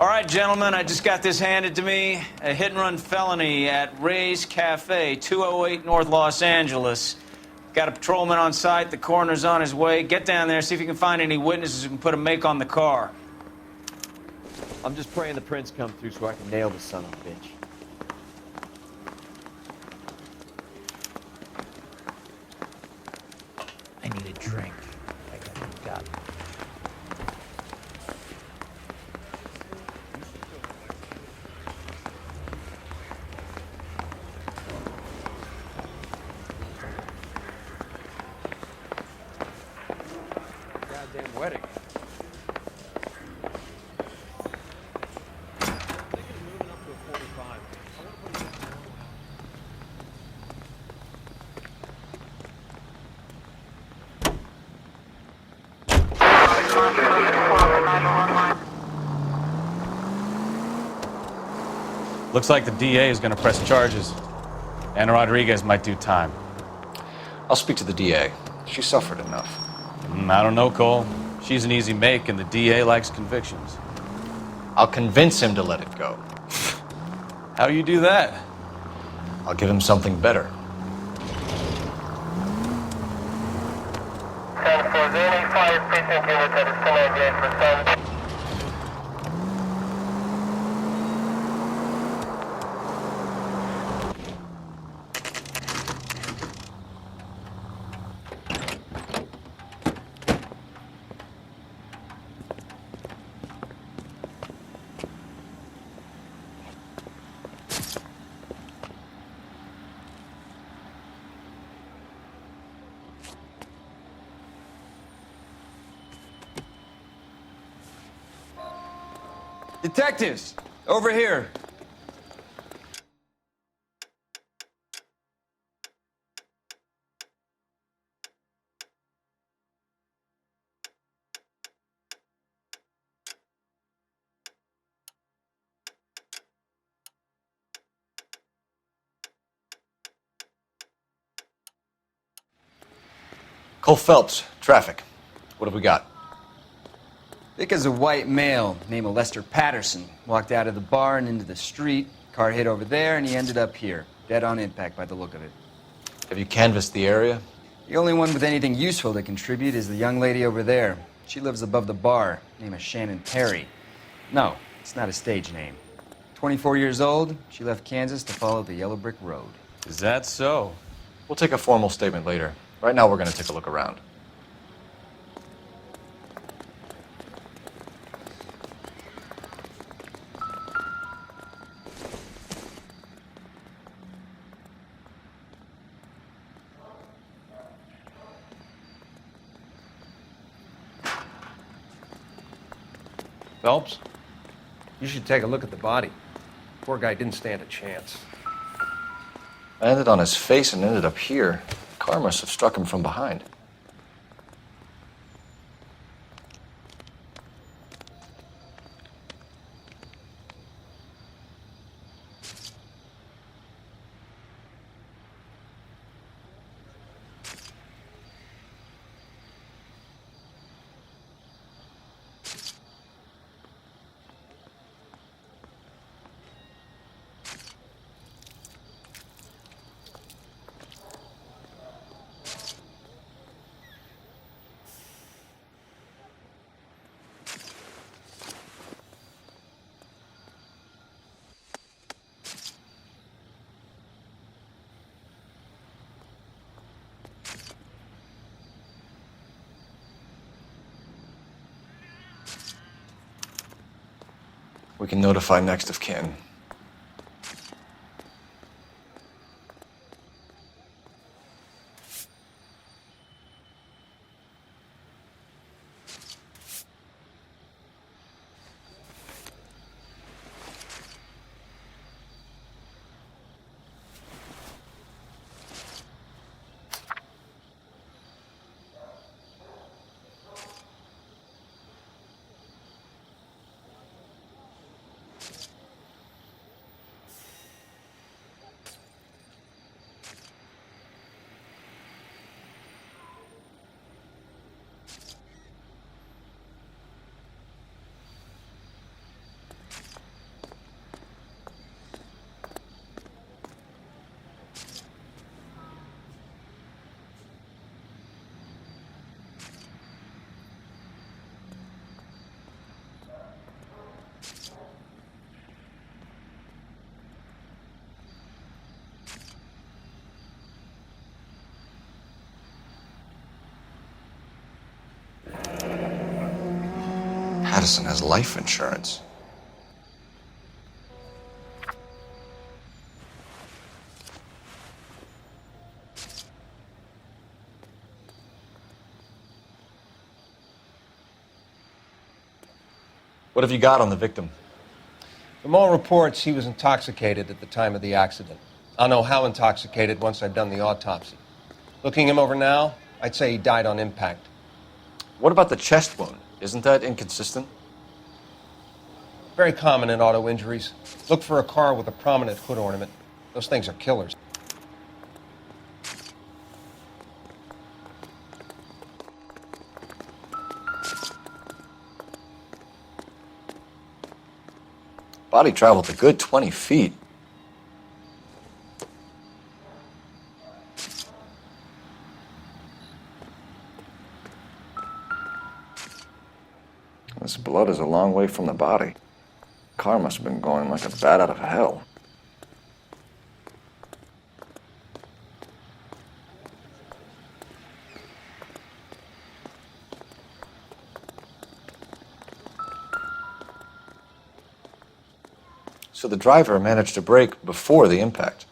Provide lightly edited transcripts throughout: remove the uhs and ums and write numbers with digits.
All right, gentlemen, I just got this handed to me. A hit-and-run felony at Ray's Cafe, 208 North Los Angeles. Got a patrolman on site. The coroner's on his way. Get down there, see if you can find any witnesses who can put a make on the car. I'm just praying the prints come through so I can nail the son of a bitch. I need a drink. I got it. Goddamn wedding. Looks like the DA is going to press charges. Anna Rodriguez might do time. I'll speak to the DA. She suffered enough. I don't know, Cole. She's an easy make, and the DA likes convictions. I'll convince him to let it go. How do you do that? I'll give him something better. Detectives, over here. Cole Phelps, traffic. What have we got? Vic is a white male named Lester Patterson. Walked out of the bar and into the street. Car hit over there, and he ended up here. Dead on impact by the look of it. Have you canvassed the area? The only one with anything useful to contribute is the young lady over there. She lives above the bar. Name is Shannon Perry. No, it's not a stage name. 24 years old, she left Kansas to follow the yellow brick road. Is that so? We'll take a formal statement later. Right now, we're going to take a look around. Phelps, you should take a look at the body. Poor guy didn't stand a chance. Landed on his face and ended up here. The car must have struck him from behind. We can notify next of kin. Madison has life insurance. What have you got on the victim? From all reports, he was intoxicated at the time of the accident. I'll know how intoxicated once I've done the autopsy. Looking him over now, I'd say he died on impact. What about the chest wound? Isn't that inconsistent? Very common in auto injuries. Look for a car with a prominent hood ornament. Those things are killers. Body traveled a good 20 feet. This blood is a long way from the body. Car must have been going like a bat out of hell. So the driver managed to brake before the impact.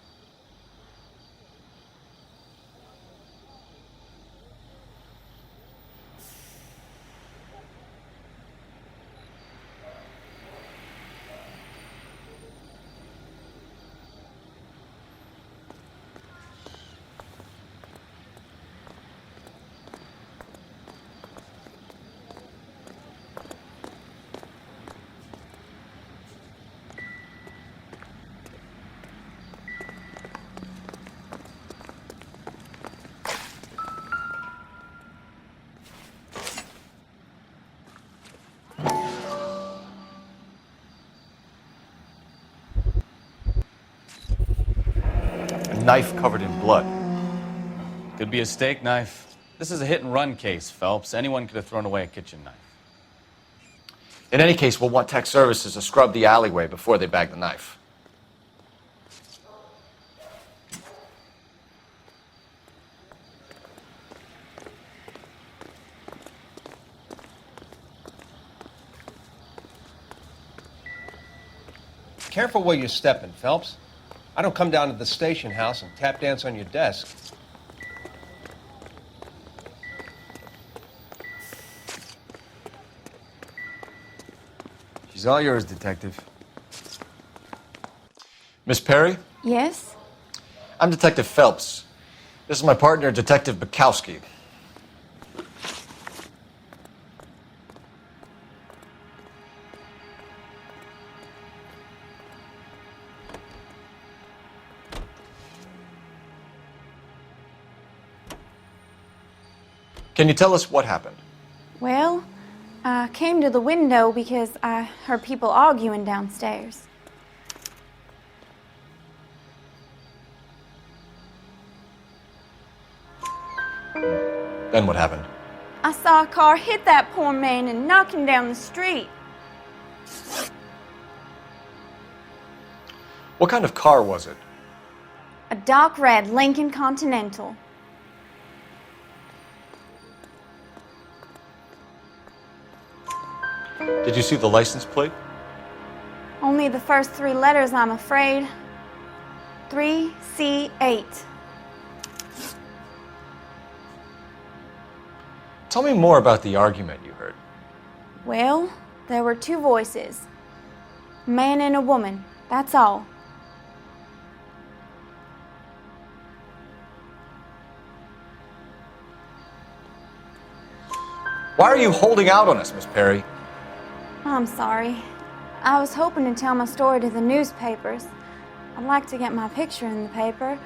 Knife covered in blood. Could be a steak knife. This is a hit-and-run case, Phelps. Anyone could have thrown away a kitchen knife. In any case, we'll want tech services to scrub the alleyway before they bag the knife. Careful where you're stepping, Phelps. I don't come down to the station house and tap dance on your desk. She's all yours, Detective. Miss Perry? Yes? I'm Detective Phelps. This is my partner, Detective Bukowski. Can you tell us what happened? Well, I came to the window because I heard people arguing downstairs. Then what happened? I saw a car hit that poor man and knock him down the street. What kind of car was it? A dark red Lincoln Continental. Did you see the license plate? Only the first three letters, I'm afraid. 3C8. Tell me more about the argument you heard. Well, there were two voices. A man and a woman, that's all. Why are you holding out on us, Miss Perry? I'm sorry. I was hoping to tell my story to the newspapers. I'd like to get my picture in the paper.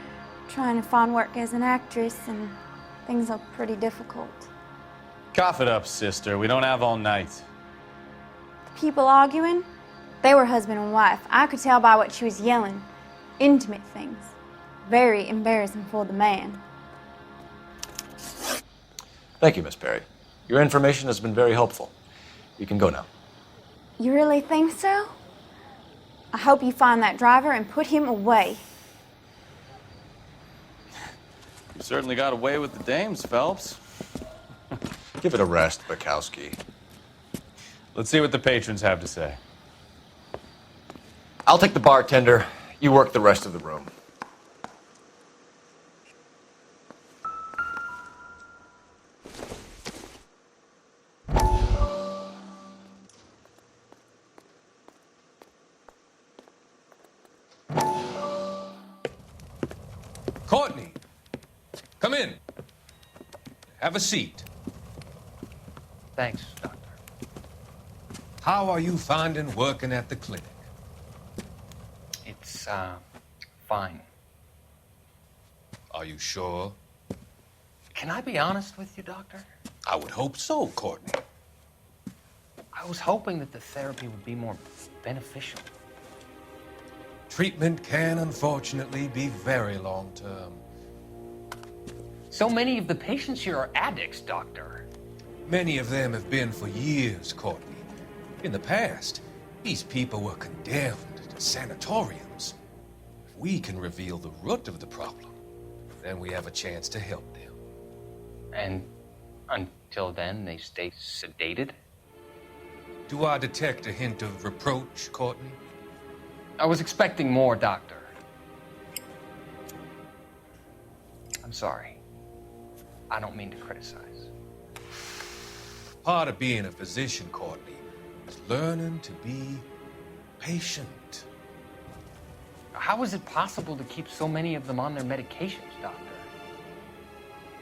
Trying to find work as an actress, and things are pretty difficult. Cough it up, sister. We don't have all night. The people arguing, they were husband and wife. I could tell by what she was yelling. Intimate things. Very embarrassing for the man. Thank you, Miss Perry. Your information has been very helpful. You can go now. You really think so? I hope you find that driver and put him away. You certainly got away with the dames, Phelps. Give it a rest, Bukowski. Let's see what the patrons have to say. I'll take the bartender. You work the rest of the room. Courtney, come in. Have a seat. Thanks, Doctor. How are you finding working at the clinic? It's, fine. Are you sure? Can I be honest with you, Doctor? I would hope so, Courtney. I was hoping that the therapy would be more beneficial. Treatment can unfortunately be very long-term. So many of the patients here are addicts, Doctor. Many of them have been for years, Courtney. In the past, these people were condemned to sanatoriums. If we can reveal the root of the problem, then we have a chance to help them. And until then, they stay sedated? Do I detect a hint of reproach, Courtney? I was expecting more, Doctor. I'm sorry. I don't mean to criticize. Part of being a physician, Courtney, is learning to be patient. How is it possible to keep so many of them on their medications, Doctor?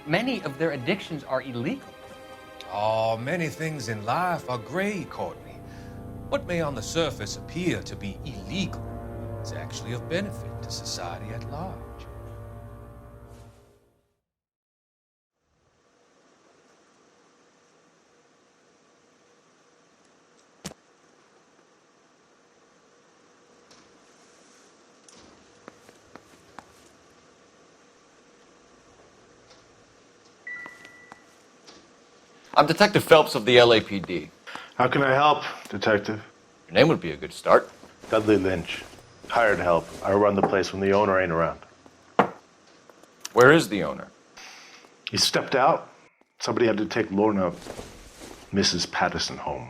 Many of their addictions are illegal. Oh, many things in life are gray, Courtney. What may on the surface appear to be illegal is actually of benefit to society at large. I'm Detective Phelps of the LAPD. How can I help, Detective? Your name would be a good start. Dudley Lynch. Hired help. I run the place when the owner ain't around. Where is the owner? He stepped out. Somebody had to take Lorna, Mrs. Patterson, home.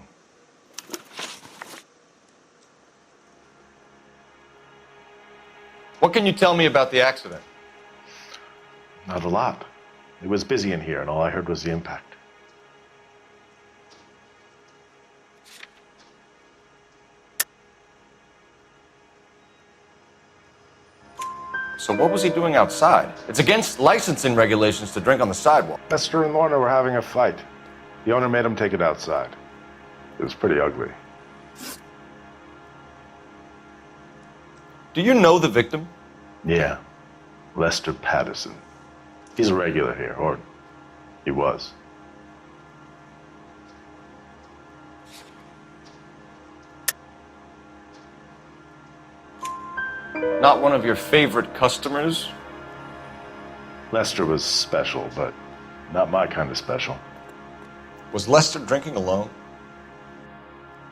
What can you tell me about the accident? Not a lot. It was busy in here, and all I heard was the impact. So what was he doing outside? It's against licensing regulations to drink on the sidewalk. Lester and Lorna were having a fight. The owner made him take it outside. It was pretty ugly. Do you know the victim? Yeah. Lester Patterson. He's a regular here, or he was. Not one of your favorite customers? Lester was special, but not my kind of special. Was Lester drinking alone?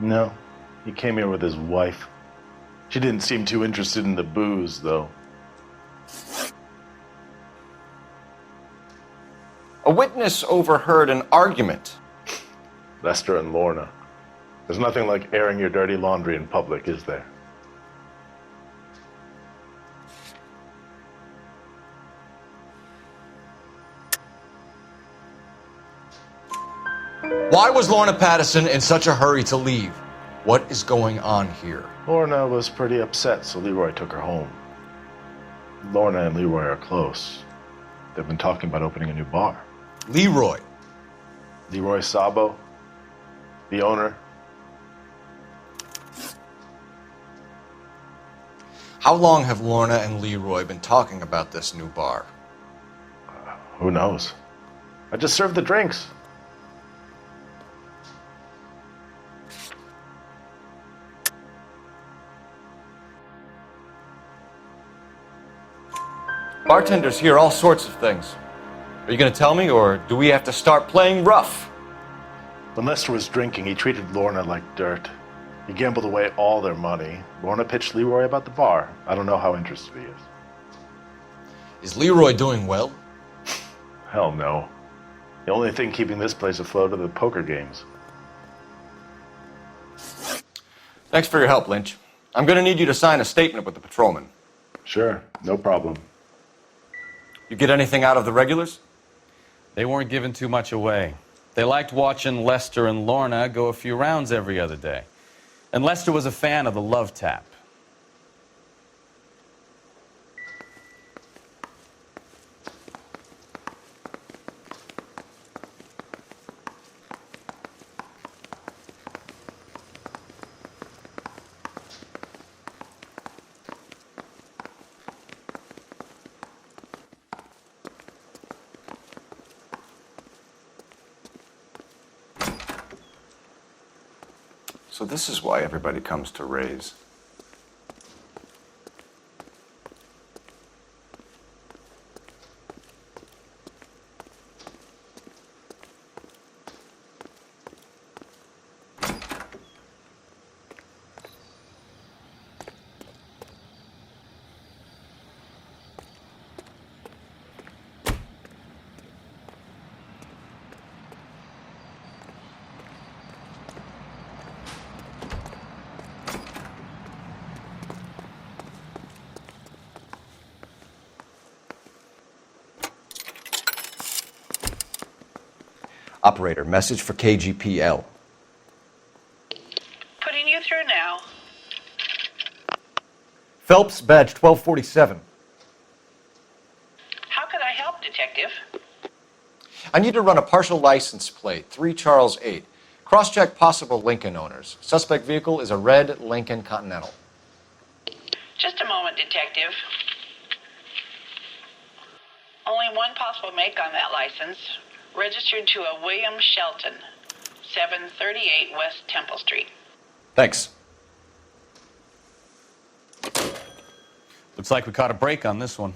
No. He came here with his wife. She didn't seem too interested in the booze, though. A witness overheard an argument. Lester and Lorna. There's nothing like airing your dirty laundry in public, is there? Why was Lorna Patterson in such a hurry to leave? What is going on here? Lorna was pretty upset, so Leroy took her home. Lorna and Leroy are close. They've been talking about opening a new bar. Leroy. Leroy Sabo, the owner. How long have Lorna and Leroy been talking about this new bar? Who knows? I just served the drinks. Bartenders hear all sorts of things. Are you going to tell me, or do we have to start playing rough? When Lester was drinking, he treated Lorna like dirt. He gambled away all their money. Lorna pitched Leroy about the bar. I don't know how interested he is. Is Leroy doing well? Hell no. The only thing keeping this place afloat are the poker games. Thanks for your help, Lynch. I'm going to need you to sign a statement with the patrolman. Sure, no problem. You get anything out of the regulars? They weren't giving too much away. They liked watching Lester and Lorna go a few rounds every other day. And Lester was a fan of the love tap. So this is why everybody comes to Ray's. Operator, message for KGPL. Putting you through now. Phelps, badge 1247. How could I help, Detective? I need to run a partial license plate, 3 Charles 8. Cross-check possible Lincoln owners. Suspect vehicle is a red Lincoln Continental. Just a moment, Detective. Only one possible make on that license. Registered to a William Shelton, 738 West Temple Street. Thanks. Looks like we caught a break on this one.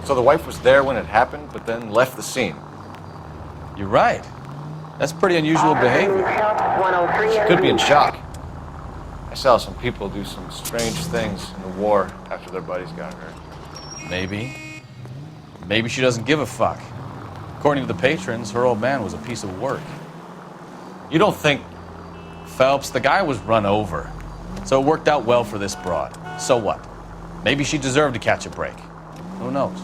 So the wife was there when it happened, but then left the scene. You're right. That's pretty unusual behavior. She could be in shock. I saw some people do some strange things in the war after their buddies got hurt. Maybe. Maybe she doesn't give a fuck. According to the patrons, her old man was a piece of work. You don't think... Phelps, the guy was run over. So it worked out well for this broad. So what? Maybe she deserved to catch a break. Who knows?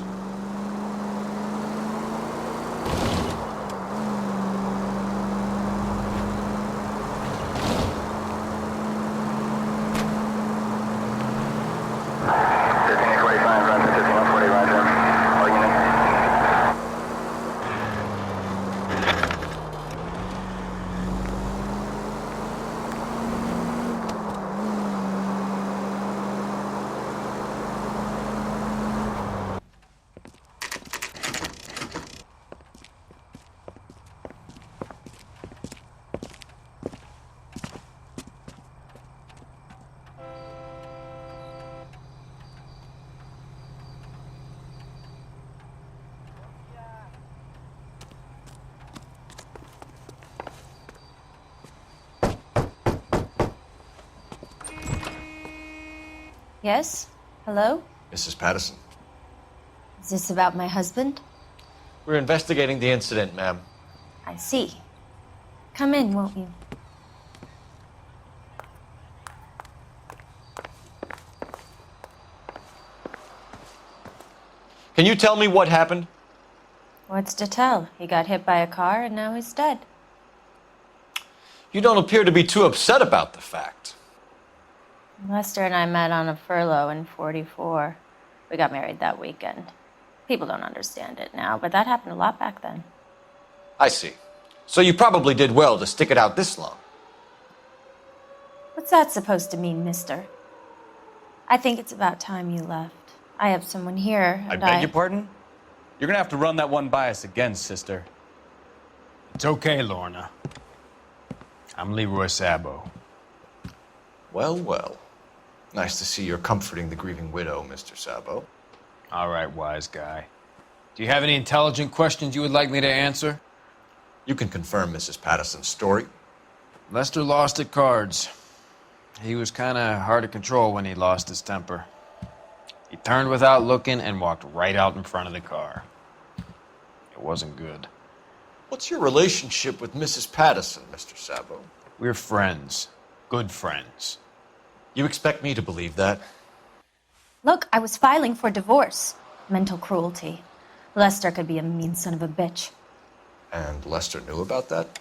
Yes? Hello? Mrs. Patterson. Is this about my husband? We're investigating the incident, ma'am. I see. Come in, won't you? Can you tell me what happened? What's to tell? He got hit by a car and now he's dead. You don't appear to be too upset about the fact. Lester and I met on a furlough in '44. We got married that weekend. People don't understand it now, but that happened a lot back then. I see. So you probably did well to stick it out this long. What's that supposed to mean, mister? I think it's about time you left. I have someone here, I and beg your pardon? You're gonna have to run that one by us again, sister. It's okay, Lorna. I'm Leroy Sabo. Well, well. Nice to see you're comforting the grieving widow, Mr. Sabo. All right, wise guy. Do you have any intelligent questions you would like me to answer? You can confirm Mrs. Patterson's story. Lester lost at cards. He was kind of hard to control when he lost his temper. He turned without looking and walked right out in front of the car. It wasn't good. What's your relationship with Mrs. Patterson, Mr. Sabo? We're friends. Good friends. You expect me to believe that? Look, I was filing for divorce. Mental cruelty. Lester could be a mean son of a bitch. And Lester knew about that?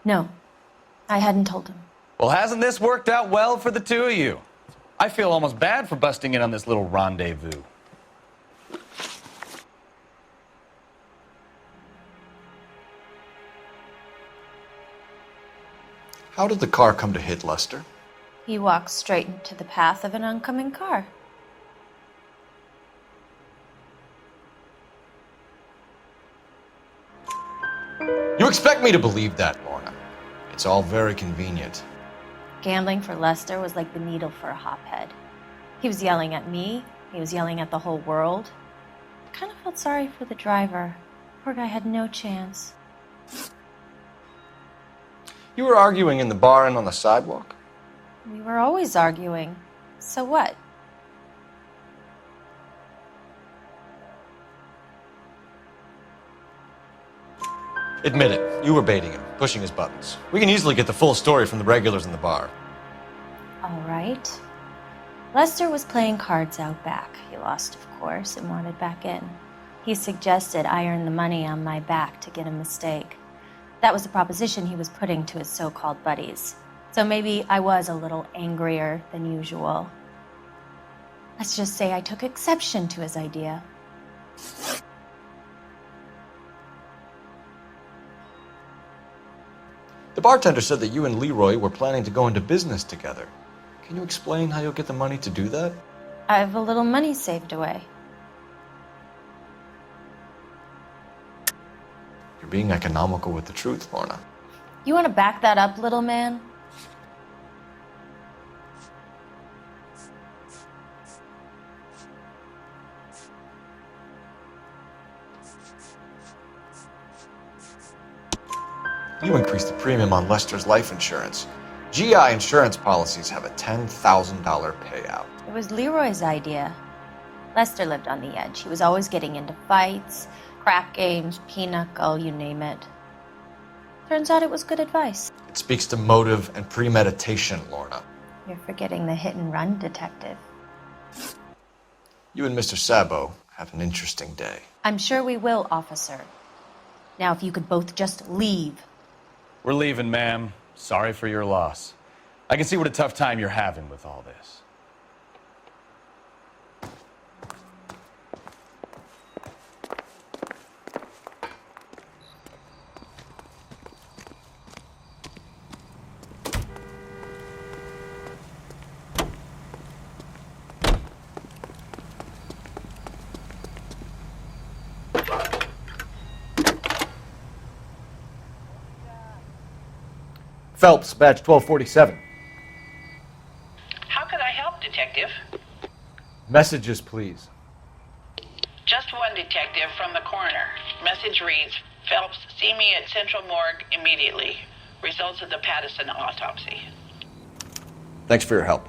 No, I hadn't told him. Well, hasn't this worked out well for the two of you? I feel almost bad for busting in on this little rendezvous. How did the car come to hit Lester? He walked straight into the path of an oncoming car. You expect me to believe that, Lorna? It's all very convenient. Gambling for Lester was like the needle for a hophead. He was yelling at me. He was yelling at the whole world. I kind of felt sorry for the driver. Poor guy had no chance. You were arguing in the bar and on the sidewalk? We were always arguing. So what? Admit it, you were baiting him, pushing his buttons. We can easily get the full story from the regulars in the bar. All right. Lester was playing cards out back. He lost, of course, and wanted back in. He suggested I earn the money on my back to get a mistake. That was the proposition he was putting to his so-called buddies. So maybe I was a little angrier than usual. Let's just say I took exception to his idea. The bartender said that you and Leroy were planning to go into business together. Can you explain how you'll get the money to do that? I have a little money saved away. You're being economical with the truth, Lorna. You want to back that up, little man? You increased the premium on Lester's life insurance. GI insurance policies have a $10,000 payout. It was Leroy's idea. Lester lived on the edge. He was always getting into fights, crap games, pinochle, you name it. Turns out it was good advice. It speaks to motive and premeditation, Lorna. You're forgetting the hit and run detective. You and Mr. Sabo have an interesting day. I'm sure we will, officer. Now, if you could both just leave. We're leaving, ma'am. Sorry for your loss. I can see what a tough time you're having with all this. Phelps, badge 1247. How could I help, Detective? Messages, please. Just one detective from the coroner. Message reads, Phelps, see me at Central Morgue immediately. Results of the Patterson autopsy. Thanks for your help.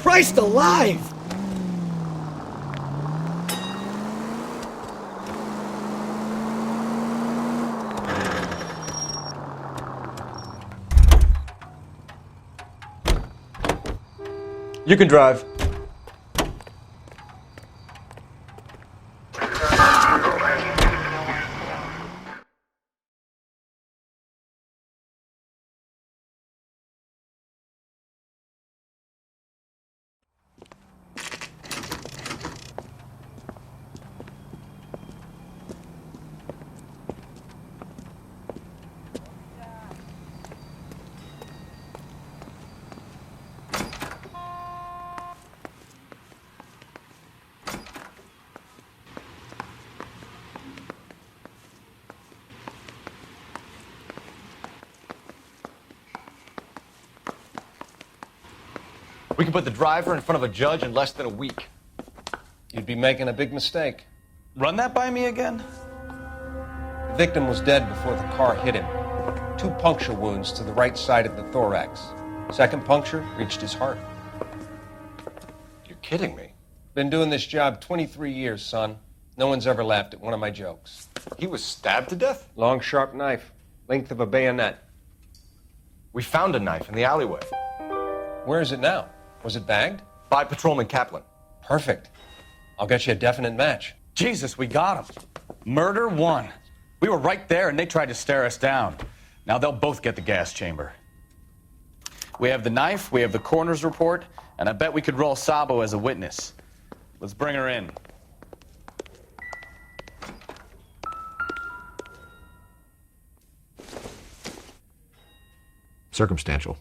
Christ alive! You can drive. We can put the driver in front of a judge in less than a week. You'd be making a big mistake. Run that by me again? The victim was dead before the car hit him. 2 puncture wounds to the right side of the thorax. Second puncture reached his heart. You're kidding me. Been doing this job 23 years, son. No one's ever laughed at one of my jokes. He was stabbed to death? Long, sharp knife. Length of a bayonet. We found a knife in the alleyway. Where is it now? Was it bagged? By Patrolman Kaplan. Perfect. I'll get you a definite match. Jesus, we got him. Murder 1. We were right there and they tried to stare us down. Now they'll both get the gas chamber. We have the knife, we have the coroner's report, and I bet we could roll Sabo as a witness. Let's bring her in. Circumstantial.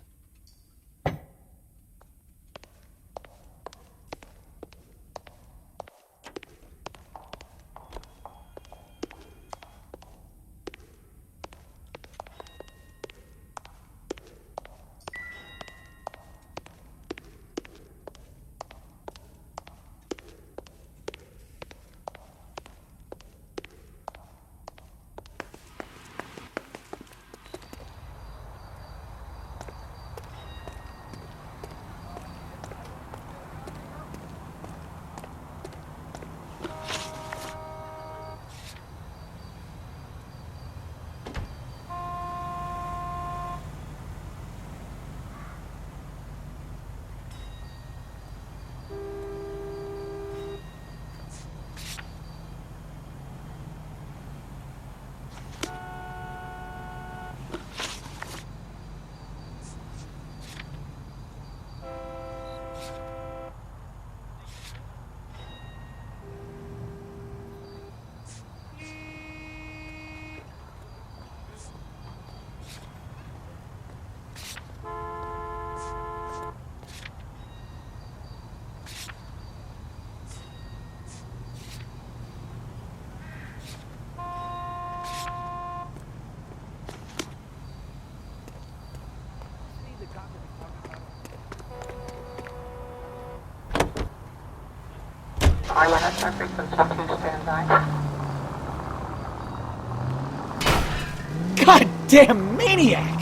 Goddamn maniac!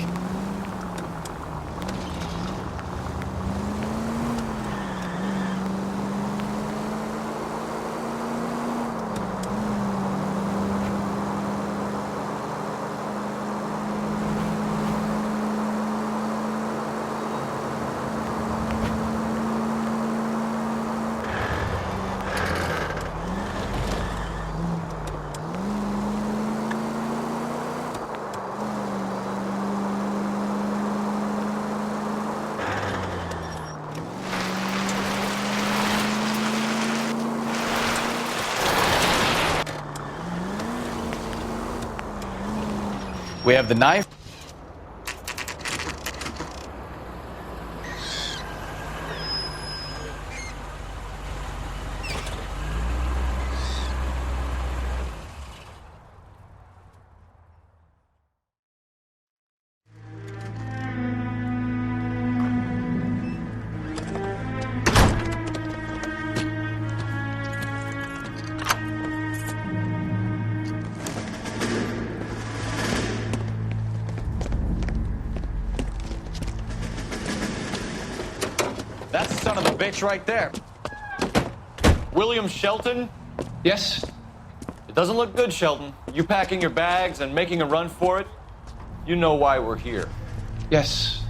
We have the knife. bitch right there. William Shelton? Yes? It doesn't look good, Shelton. You packing your bags and making a run for it? You know why we're here. Yes.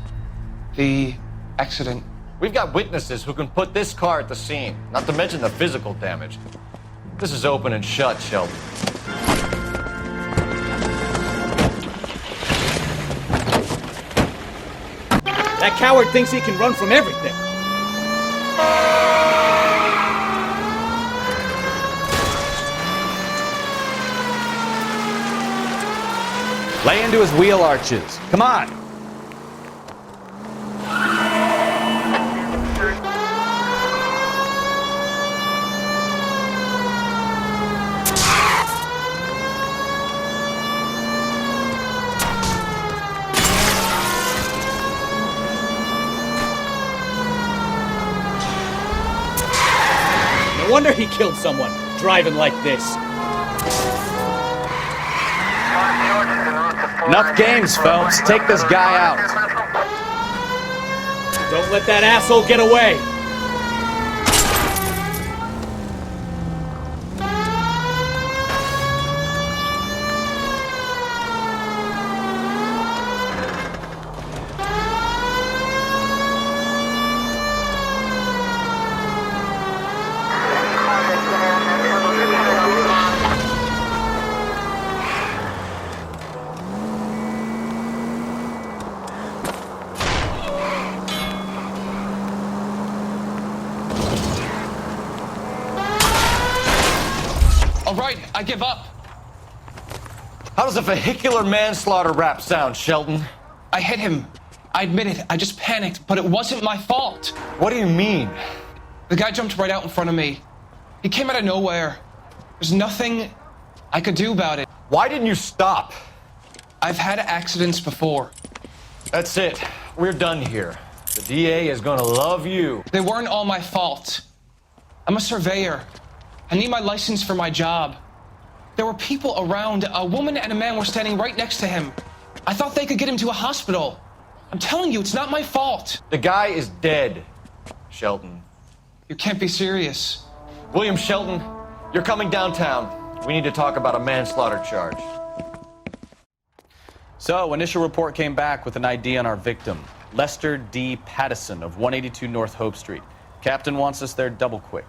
The accident. We've got witnesses who can put this car at the scene, not to mention the physical damage. This is open and shut, Shelton. That coward thinks he can run from everything. Lay into his wheel arches. Come on. No wonder he killed someone, driving like this. Enough games, Phelps. Take this guy out. Don't let that asshole get away. All right, I give up. How does a vehicular manslaughter rap sound, Shelton? I hit him. I admit it. I just panicked, but it wasn't my fault. What do you mean? The guy jumped right out in front of me. He came out of nowhere. There's nothing I could do about it. Why didn't you stop? I've had accidents before. That's it. We're done here. The DA is gonna love you. They weren't all my fault. I'm a surveyor. I need my license for my job. There were people around. A woman and a man were standing right next to him. I thought they could get him to a hospital. I'm telling you, it's not my fault. The guy is dead, Shelton. You can't be serious. William Shelton, you're coming downtown. We need to talk about a manslaughter charge. So, initial report came back with an ID on our victim, Lester D. Pattison of 182 North Hope Street. Captain wants us there double quick.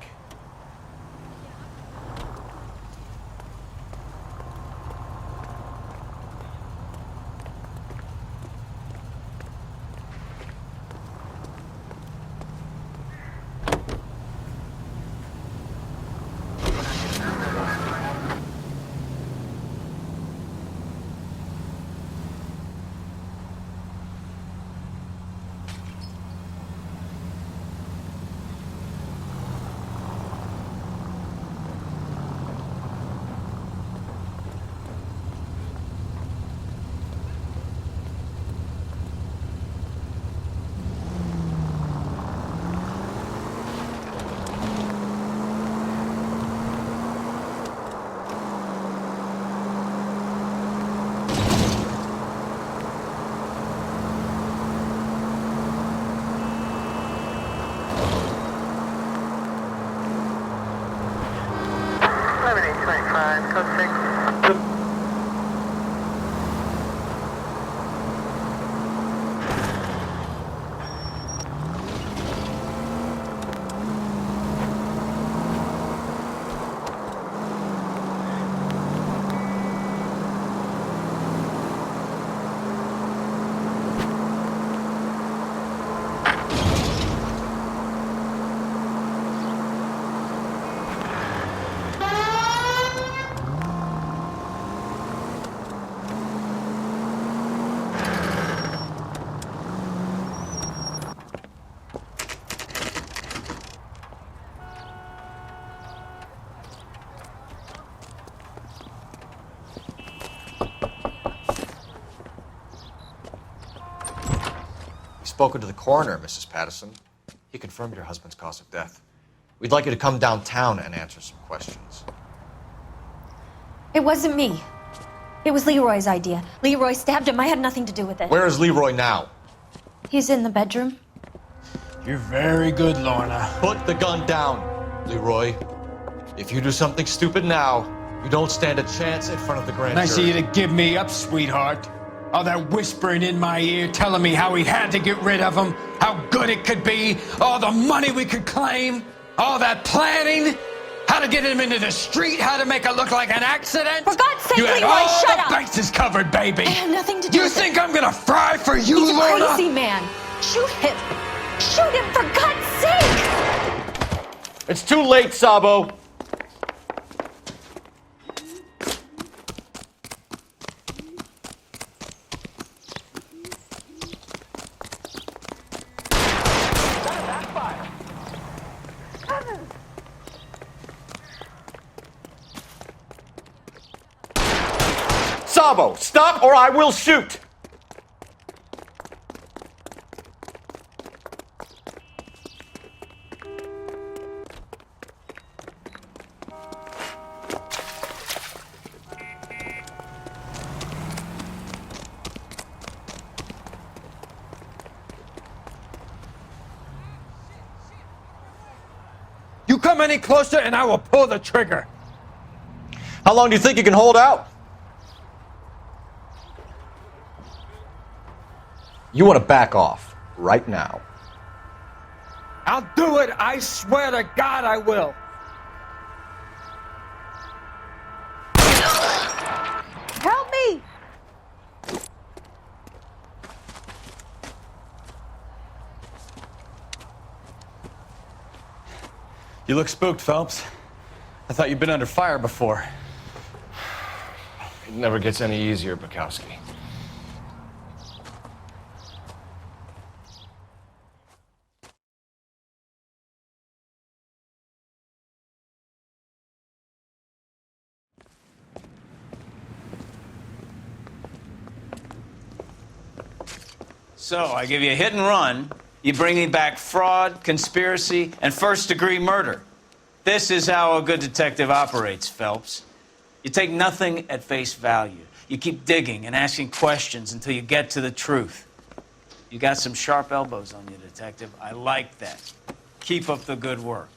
Spoken to the coroner, Mrs. Pattison. He confirmed your husband's cause of death. We'd like you to come downtown and answer some questions. It wasn't me. It was Leroy's idea. Leroy stabbed him. I had nothing to do with it. Where is Leroy now? He's in the bedroom. You're very good, Lorna. Put the gun down, Leroy. If you do something stupid now, you don't stand a chance in front of the grand Nice of jury. you to give me up, sweetheart. All that whispering in my ear telling me how we had to get rid of him, how good it could be, all the money we could claim, all that planning, how to get him into the street, how to make it look like an accident. For God's sake, you had Leroy, all shut the up! bases covered, baby. I have nothing to do You with think it. I'm gonna fry for you, He's a Lorna? crazy man. Shoot him. Shoot him, for God's sake! It's too late, Sabo. Sabo, stop or I will shoot! You come any closer and I will pull the trigger. How long do you think you can hold out? You want to back off right now. I'll do it. I swear to God I will. Help me! You look spooked, Phelps. I thought you'd been under fire before. It never gets any easier, Bukowski. So, I give you a hit and run. You bring me back fraud, conspiracy, and first-degree murder. This is how a good detective operates, Phelps. You take nothing at face value. You keep digging and asking questions until you get to the truth. You got some sharp elbows on you, detective. I like that. Keep up the good work.